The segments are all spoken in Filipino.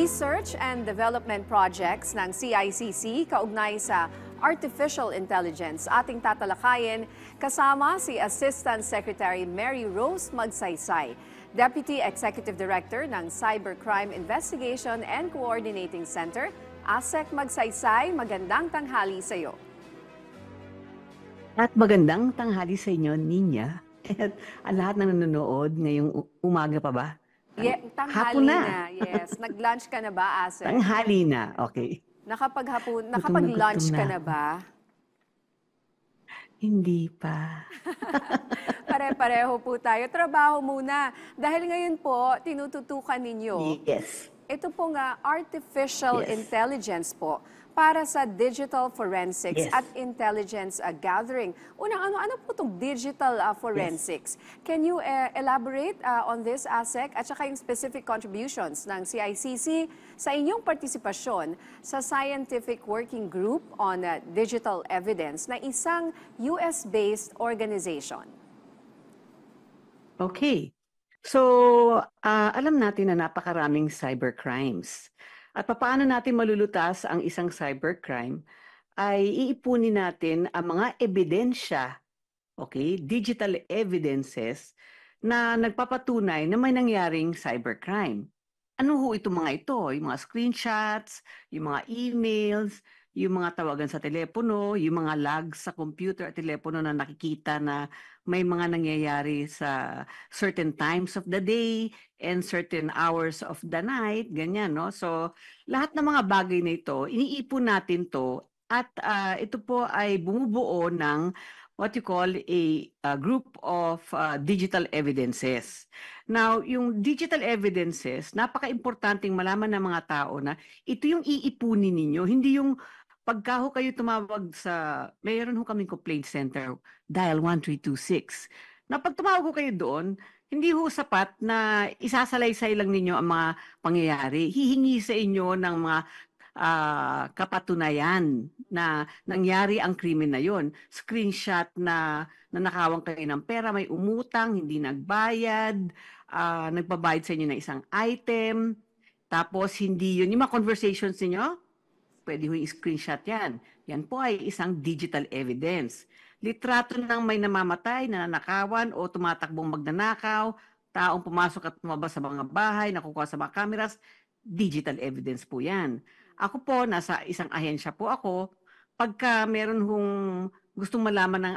research and development projects ng CICC kaugnay sa artificial intelligence. Ating tatalakayin kasama si Assistant Secretary Mary Rose Magsaysay, Deputy Executive Director ng Cybercrime Investigation and Coordinating Center. ASEC Magsaysay, magandang tanghali sa iyo. At magandang tanghali sa inyo, Ninya. At ang lahat na nanonood ngayong umaga pa ba? Tanghali Hapon na. Yes. Nag-lunch ka na ba, ASEC? Tanghali na, okay. Nakapag-lunch ka na ba? Hindi pa. Pare-pareho po tayo. Trabaho muna. Dahil ngayon po, tinututukan ninyo. Yes. Ito po nga, artificial intelligence po para sa digital forensics at intelligence gathering. Unang ano po itong digital forensics? Can you elaborate on this, ASEC, at saka yung specific contributions ng CICC sa inyong partisipasyon sa Scientific Working Group on Digital Evidence na isang US-based organization? Okay. So, alam natin na napakaraming cybercrimes. At paano natin malulutas ang isang cybercrime ay iipunin natin ang mga ebidensya, okay, digital evidences na nagpapatunay na may nangyaring cybercrime. Ano ho itong mga ito? Yung mga screenshots, yung mga emails, yung mga tawagan sa telepono, yung mga logs sa computer at telepono na nakikita na may mga nangyayari sa certain times of the day and certain hours of the night, ganyan, no? So, lahat ng mga bagay na ito, iniipon natin to at ito po ay bumubuo ng what you call a group of digital evidences. Now, yung digital evidences, napaka-importanting malaman ng mga tao na ito yung iipunin ninyo, hindi yung pagka ho kayo tumawag sa, mayroon ho kaming complaint center, dial 1326. Na pag tumawag ho kayo doon, hindi ho sapat na isasalaysay lang ninyo ang mga pangyayari. Hihingi sa inyo ng mga kapatunayan na nangyari ang krimen na yon. Screenshot na nanakawan kayo ng pera, may umutang, hindi nagbayad, nagbabayad sa inyo ng isang item, tapos hindi yun, yung mga conversations niyo, pwede ho i-screenshot yan. Yan po ay isang digital evidence. Litrato ng may namamatay, nanakawan o tumatakbong magnanakaw, taong pumasok at tumabas sa mga bahay, nakukuha sa mga cameras, digital evidence po yan. Ako po, nasa isang ahensya po ako, pagka meron hong gustong malaman ng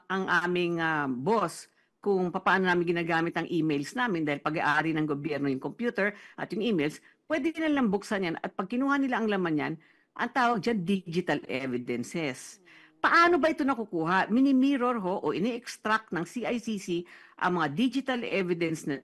ang aming boss kung paano namin ginagamit ang emails namin dahil pag-aari ng gobyerno yung computer at yung emails, pwede nilang buksan yan at pag kinuha nila ang laman yan, ang tawag dyan, digital evidences. Paano ba ito nakukuha? Mini-mirror ho o ini-extract ng CICC ang mga digital evidences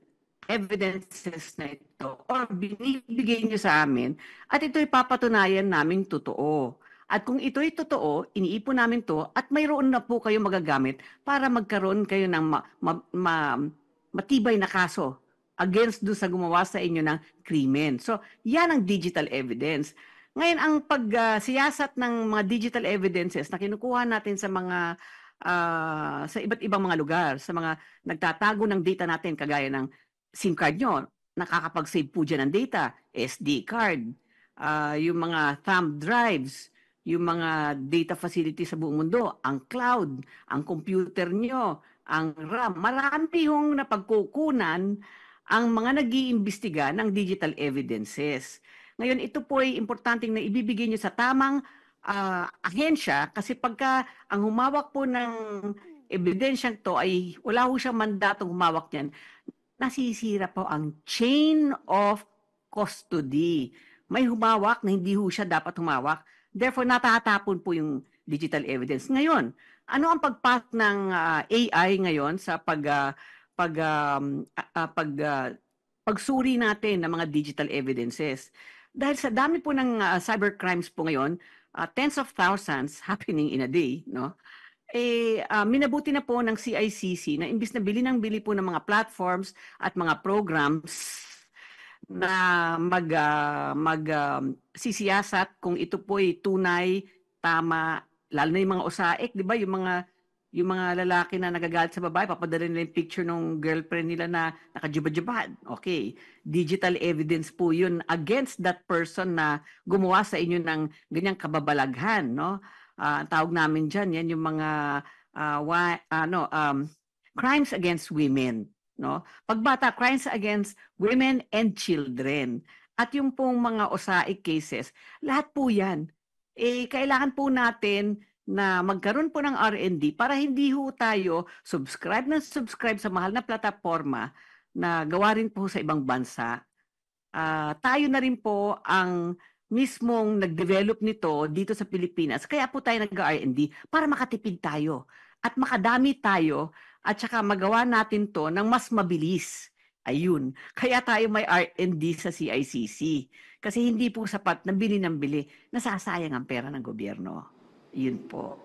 na ito or binibigay nyo sa amin at ito'y papatunayan naming totoo. At kung ito'y totoo, iniipon namin to at mayroon na po kayo magagamit para magkaroon kayo ng matibay na kaso against doon sa gumawa sa inyo ng krimen. So, yan ang digital evidence. Ngayon, ang pagsiyasat ng mga digital evidences na kinukuha natin sa mga sa iba't ibang mga lugar, sa mga nagtatago ng data natin, kagaya ng SIM card nyo, nakakapag-save po dyan ng data, SD card, yung mga thumb drives, yung mga data facility sa buong mundo, ang cloud, ang computer nyo, ang RAM, marami yung napagkukunan ang mga nag-iimbestiga ng digital evidences. Ngayon, ito po ay importanteng na ibibigay nyo sa tamang ahensya kasi pagka ang humawak po ng ebidensyang to ay wala ho siyang mandatong humawak niyan, nasisira po ang chain of custody. May humawak na hindi ho siya dapat humawak. Therefore, natatapon po yung digital evidence. Ngayon, ano ang pagpak ng AI ngayon sa pagsuri natin ng mga digital evidences? Dahil sa dami po ng cybercrimes po ngayon, tens of thousands happening in a day, no? Minabuti na po ng CICC na imbis na bili po ng mga platforms at mga programs na sisiyasat kung ito po ay tunay, tama, lalo na yung mga OSAIC, di ba? Yung mga Yung mga lalaki na nagagalit sa babae, papadala nila yung picture ng girlfriend nila na nakajubad-jubad. Okay, digital evidence po yun against that person na gumawa sa inyo ng ganyang kababalaghan, no? Ang tawag namin dyan, yan yung mga crimes against women, no? Pagbata, crimes against women and children. At yung pong mga OSAIC cases, lahat po yan. Kailangan po natin na magkaroon po ng R&D para hindi ho tayo subscribe sa mahal na plataforma na gawa rin po sa ibang bansa. Tayo na rin po ang mismong nag-develop nito dito sa Pilipinas. Kaya po tayo nag-R&D para makatipid tayo at makadami tayo at saka magawa natin to ng mas mabilis. Ayun. Kaya tayo may R&D sa CICC. Kasi hindi po sapat na bili ng bili. Nasasayang ang pera ng gobyerno. Yun po.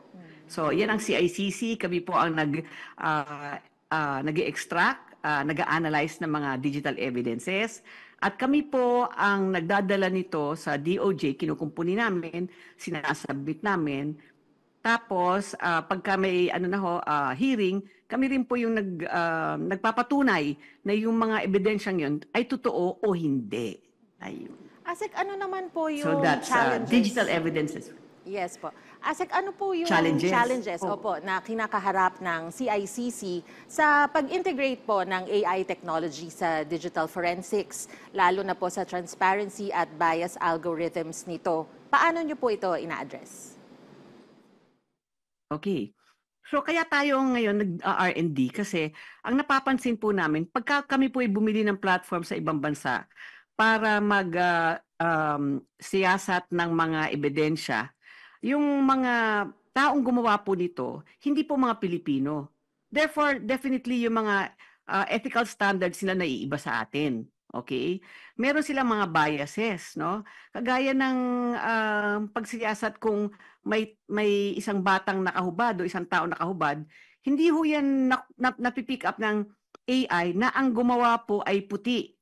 So, yan ang CICC. Kami po ang nag-extract, nag-analyze ng mga digital evidences. At kami po ang nagdadala nito sa DOJ, kinukumpuni namin, sinasubmit namin. Tapos, pagka may hearing, kami rin po yung nagpapatunay na yung mga ebidensyang yun ay totoo o hindi. Ayun. Asek, ano naman po yung So that's challenges? digital evidences. Yes po. Asek, ano po yung Challenges. opo, na kinakaharap ng CICC sa pag-integrate po ng AI technology sa digital forensics, lalo na po sa transparency at bias algorithms nito? Paano nyo po ito ina-address? Okay. So kaya tayo ngayon nag-R&D kasi ang napapansin po namin, pagka kami po ay bumili ng platform sa ibang bansa para siyasat ng mga ebidensya, yung mga taong gumawa po nito, hindi po mga Pilipino. Therefore, definitely yung mga ethical standards sila naiiba sa atin. Okay? Meron silang mga biases, no? Kagaya ng pagsiyasat kung may isang batang nakahubad o isang tao nakahubad, hindi ho yan napipick up ng AI na ang gumawa po ay puti.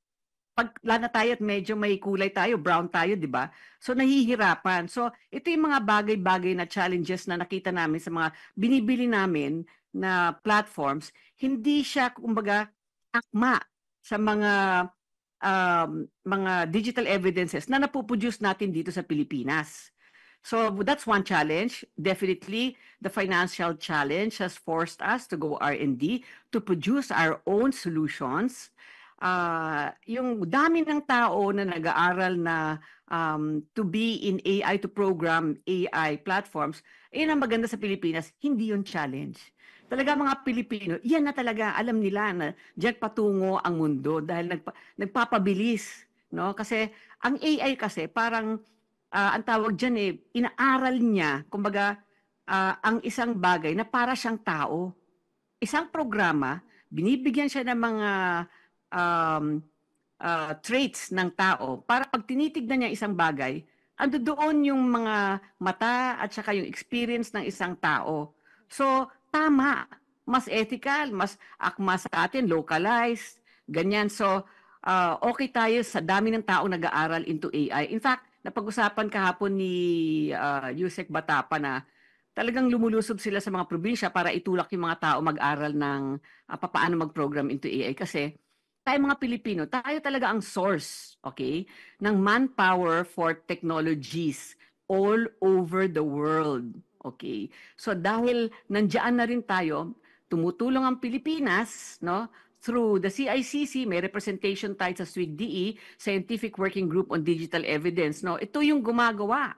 Pag lana tayo at medyo may kulay tayo, brown tayo, di ba? So nahihirapan. So ito yung mga bagay-bagay na challenges na nakita namin sa mga binibili namin na platforms. Hindi siya, kumbaga, akma sa mga digital evidences na napuproduce natin dito sa Pilipinas. So that's one challenge. Definitely, the financial challenge has forced us to go R&D to produce our own solutions. Yung dami ng tao na nag-aaral na to be in AI, to program AI platforms, yun ang maganda sa Pilipinas, hindi yun challenge. Talaga mga Pilipino, yan na talaga, alam nila na diyan patungo ang mundo dahil nagpapabilis. No? Kasi ang AI kasi parang, ang tawag dyan inaaral niya, kumbaga, ang isang bagay na para siyang tao. Isang programa, binibigyan siya ng mga traits ng tao para pag tinitignan niya isang bagay, ando doon yung mga mata at saka yung experience ng isang tao. So, tama. Mas ethical, mas akma sa atin, localized, ganyan. So, okay tayo sa dami ng tao nag-aaral into AI. In fact, napag-usapan kahapon ni Yusek Batapa na talagang lumulusob sila sa mga probinsya para itulak yung mga tao mag-aral ng paano mag-program into AI. Kasi tayo mga Pilipino, tayo talaga ang source, okay, ng manpower for technologies all over the world. Okay? So dahil nandiyan na rin tayo, tumutulong ang Pilipinas, no? Through the CICC, may representation tayo sa SWIG-DE, Scientific Working Group on Digital Evidence, no? Ito yung gumagawa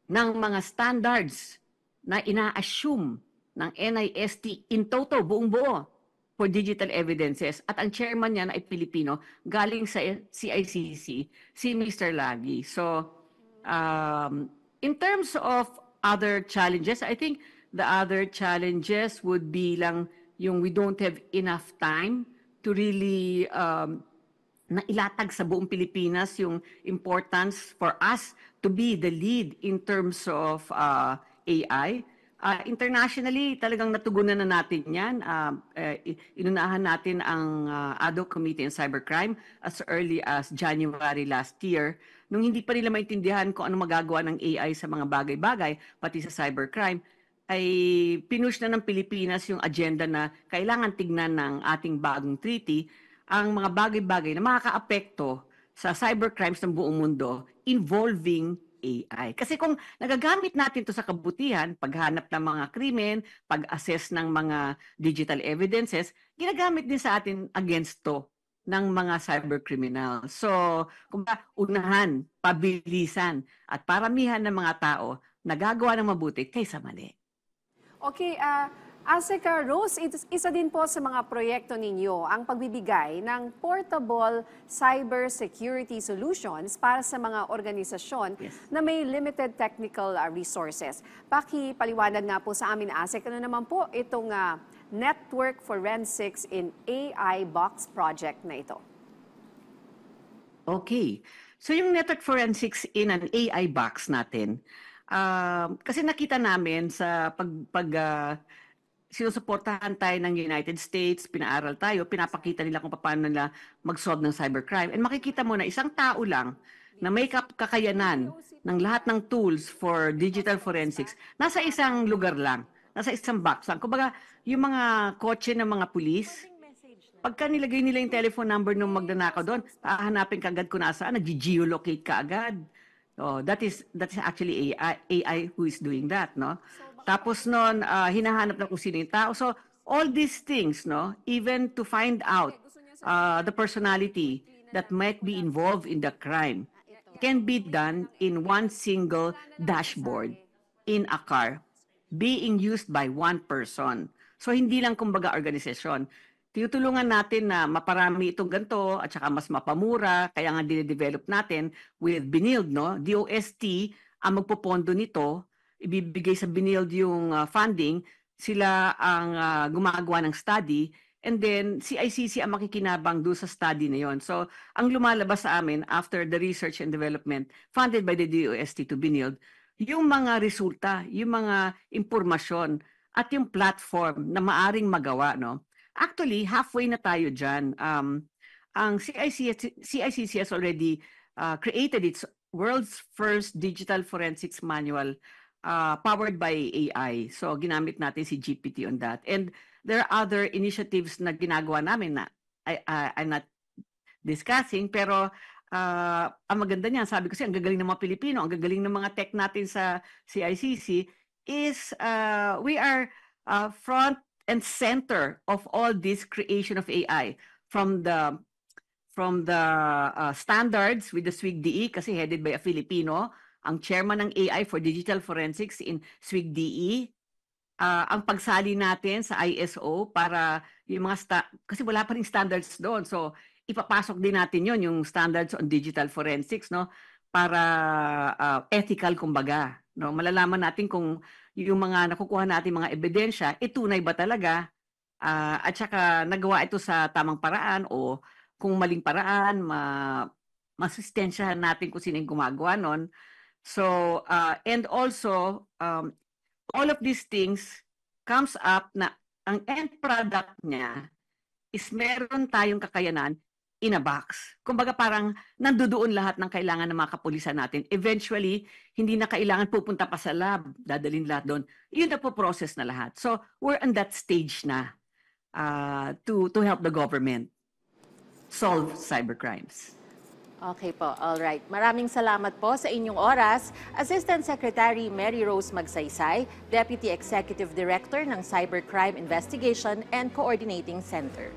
ng mga standards na ina-assume ng NIST in total, buong buo, for digital evidences. At ang chairman niya na ay Pilipino, galing sa CICC, si Mr. Lagi. So, in terms of other challenges, I think the other challenges would be lang yung we don't have enough time to really nailatag sa buong Pilipinas yung importance for us to be the lead in terms of AI. Internationally, talagang natugunan na natin yan. Inunahan natin ang ad hoc committee on cybercrime as early as January last year. Nung hindi pa nila maintindihan kung ano magagawa ng AI sa mga bagay-bagay, pati sa cybercrime, ay pinush na ng Pilipinas yung agenda na kailangan tignan ng ating bagong treaty ang mga bagay-bagay na makakaapekto sa cybercrimes ng buong mundo involving AI. Kasi kung nagagamit natin to sa kabutihan, paghanap ng mga krimen, pag-assess ng mga digital evidences, ginagamit din sa atin against to ng mga cybercriminal. So, kung unahan, pabilisan, at paramihan ng mga tao nagagawa ng mabuti kaysa mali. Okay, Aseka Rose, isa din po sa mga proyekto ninyo ang pagbibigay ng portable cyber security solutions para sa mga organisasyon na may limited technical resources. Paki-paliwanag nga po sa amin, Asek, ano naman po itong Network Forensics in AI Box project na ito? Okay. So yung Network Forensics in an AI Box natin, kasi nakita namin sa sinusuportahan tayo ng United States, pinaaral tayo, pinapakita nila kung paano nila mag-solve ng cybercrime. And makikita mo na isang tao lang na may kakayanan ng lahat ng tools for digital forensics, nasa isang lugar lang, nasa isang box lang. Kumbaga, yung mga kotse ng mga pulis, pagka nilagay nila yung telephone number ng magnanakaw doon, hahanapin kagad kung nasaan, nag-geolocate ka agad. Oh, that is actually AI who is doing that, no? Tapos noon, hinahanap na kung sino yung tao. So, all these things, no, even to find out the personality that might be involved in the crime can be done in one single dashboard in a car being used by one person. So, hindi lang kumbaga organisasyon. Tinutulungan natin na maparami itong ganito at saka mas mapamura, kaya nga dinedevelop natin with BNILD, no? DOST ang magpopondo nito, ibibigay sa BNILD yung funding, sila ang gumagawa ng study, and then CICC ang makikinabang doon sa study na yon. So, ang lumalabas sa amin after the research and development funded by the DOST to BNILD, yung mga resulta, yung mga impormasyon at yung platform na maaring magawa, no? Actually, halfway na tayo dyan. Ang CICC has already created its world's first digital forensics manual powered by AI. So, ginamit natin si GPT on that. And there are other initiatives na ginagawa namin na I'm not discussing, pero ang maganda niyan, sabi ko ang gagaling ng mga Pilipino, ang gagaling ng mga tech natin sa CICC is we are front and center of all this creation of AI from the standards with the SWIG-DE kasi headed by a Filipino, ang chairman ng AI for Digital Forensics in SWIG-DE, ang pagsali natin sa ISO para yung mga kasi wala pa ring standards doon, so ipapasok din natin yon yung standards on digital forensics, no, para ethical kumbaga, no, malalaman natin kung yung mga nakukuha natin mga ebidensya, tunay ba talaga, at saka nagawa ito sa tamang paraan o kung maling paraan, masistensyahan natin kung sino yung gumagawa nun. So, and also, all of these things comes up na ang end product niya is meron tayong kakayanan in a box. Kumbaga parang nandoon lahat ng kailangan ng mga kapulisan natin. Eventually, hindi na kailangan pupunta pa sa lab, dadalhin lahat doon. Yun na po process na lahat. So, we're on that stage na to help the government solve cybercrimes. Okay po, all right. Maraming salamat po sa inyong oras. Assistant Secretary Mary Rose Magsaysay, Deputy Executive Director ng Cybercrime Investigation and Coordinating Center.